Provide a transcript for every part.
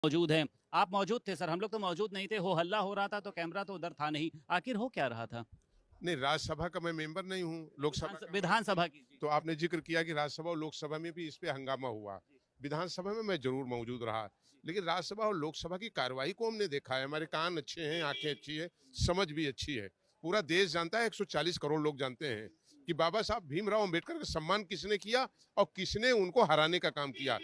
मौजूद हैं। आप मौजूद थे सर, हम लोग तो मौजूद नहीं थे, हो हल्ला हो रहा था तो कैमरा तो उधर था नहीं, आखिर हो क्या रहा था? नहीं, राज्यसभा का मैं मेंबर नहीं हूँ, लोकसभा का हूँ। विधानसभा की जी। तो आपने जिक्र किया कि राज्यसभा और लोकसभा में भी इस पे हंगामा हुआ। विधानसभा में मैं जरूर मौजूद रहा, लेकिन राज्यसभा और लोकसभा की कार्रवाई को हमने देखा है। हमारे कान अच्छे हैं, आंखें अच्छी है, समझ भी अच्छी है। पूरा देश जानता है, 140 करोड़ लोग जानते हैं कि बाबा साहब भीमराव अंबेडकर का सम्मान किसने किया और किसने उनको हराने का काम किया।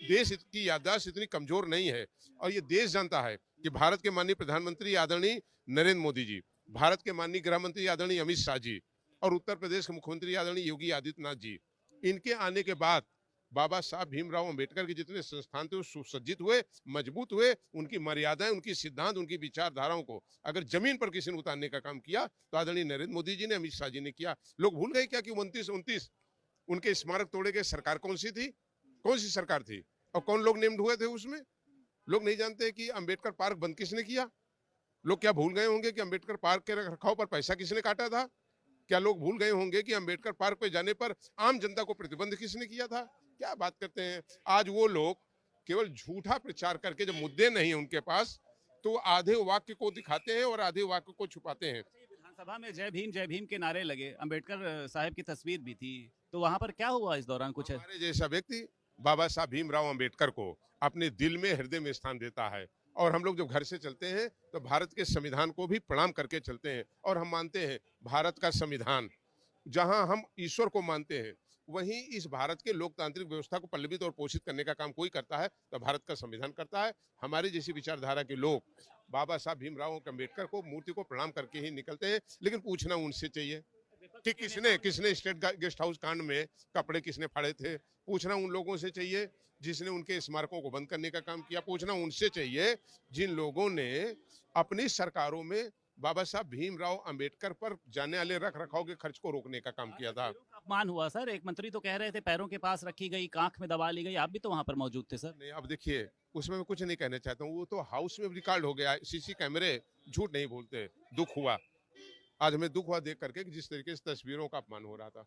देश की याददाश्त इतनी कमजोर नहीं है, और ये देश जानता है कि भारत के माननीय प्रधानमंत्री आदरणीय नरेंद्र मोदी जी, भारत के माननीय गृह मंत्री आदरणीय अमित शाह जी और उत्तर प्रदेश के मुख्यमंत्री आदरणीय योगी आदित्यनाथ जी, इनके आने के बाद बाबा साहब भीमराव अंबेडकर के जितने संस्थान थे वो सुसज्जित हुए, मजबूत हुए। उनकी मर्यादाएं, उनकी सिद्धांत, उनकी विचारधाराओं को अगर जमीन पर किसी ने उतारने का काम किया तो आदरणीय नरेंद्र मोदी जी ने, अमित शाह जी ने किया। लोग भूल गए क्या कि 29-29 उनके स्मारक तोड़े गए? सरकार कौन सी थी? कौन सी सरकार थी? और कौन लोग नेम्ड हुए थे उसमें? लोग नहीं जानते कि अंबेडकर पार्क बंद किसने किया। लोग क्या भूल गए होंगे कि अंबेडकर पार्क के रखरखाव पर पैसा किसने काटा था? क्या लोग भूल गए होंगे कि अंबेडकर पार्क पे जाने पर आम जनता को प्रतिबंध किसने किया था? क्या बात करते हैं। आज वो लोग केवल झूठा प्रचार करके, जब मुद्दे नहीं है उनके पास, तो आधे वाक्य को दिखाते हैं और आधे वाक्य को छुपाते हैं। विधानसभा में जय भीम के नारे लगे, अंबेडकर साहब की तस्वीर भी थी, तो वहां पर क्या हुआ इस दौरान कुछ? हमारे जैसा व्यक्ति बाबा साहब भीमराव अंबेडकर को अपने दिल में, हृदय में स्थान देता है। और हम लोग जब घर से चलते हैं तो भारत के संविधान को भी प्रणाम करके चलते हैं, और हम मानते हैं भारत का संविधान, जहां हम ईश्वर को मानते हैं, वहीं इस भारत के लोकतांत्रिक व्यवस्था को पल्लवित और पोषित करने का काम कोई करता है तो भारत का संविधान करता है। हमारे जैसी विचारधारा के लोग बाबा साहब भीमराव अंबेडकर को, मूर्ति को प्रणाम करके ही निकलते हैं। लेकिन पूछना उनसे चाहिए कि किसने किसने स्टेट गेस्ट हाउस कांड में कपड़े किसने फाड़े थे। पूछना उन लोगों से चाहिए जिसने उनके स्मारकों को बंद करने का काम किया। पूछना उनसे चाहिए जिन लोगों ने अपनी सरकारों में बाबा साहब भीमराव अंबेडकर पर जाने वाले रख रखाव के खर्च को रोकने का काम किया था। अपमान हुआ सर, एक मंत्री तो कह रहे थे पैरों के पास रखी गई, आंख में दबा ली गई, आप भी तो वहां पर मौजूद थे सर। नहीं, अब देखिए, उसमें मैं कुछ नहीं कहना चाहता हूँ, वो तो हाउस में रिकॉर्ड हो गया, सीसी कैमरे झूठ नहीं बोलते। दुख हुआ, आज हमें दुख हुआ देख करके कि जिस तरीके से तस्वीरों का अपमान हो रहा था।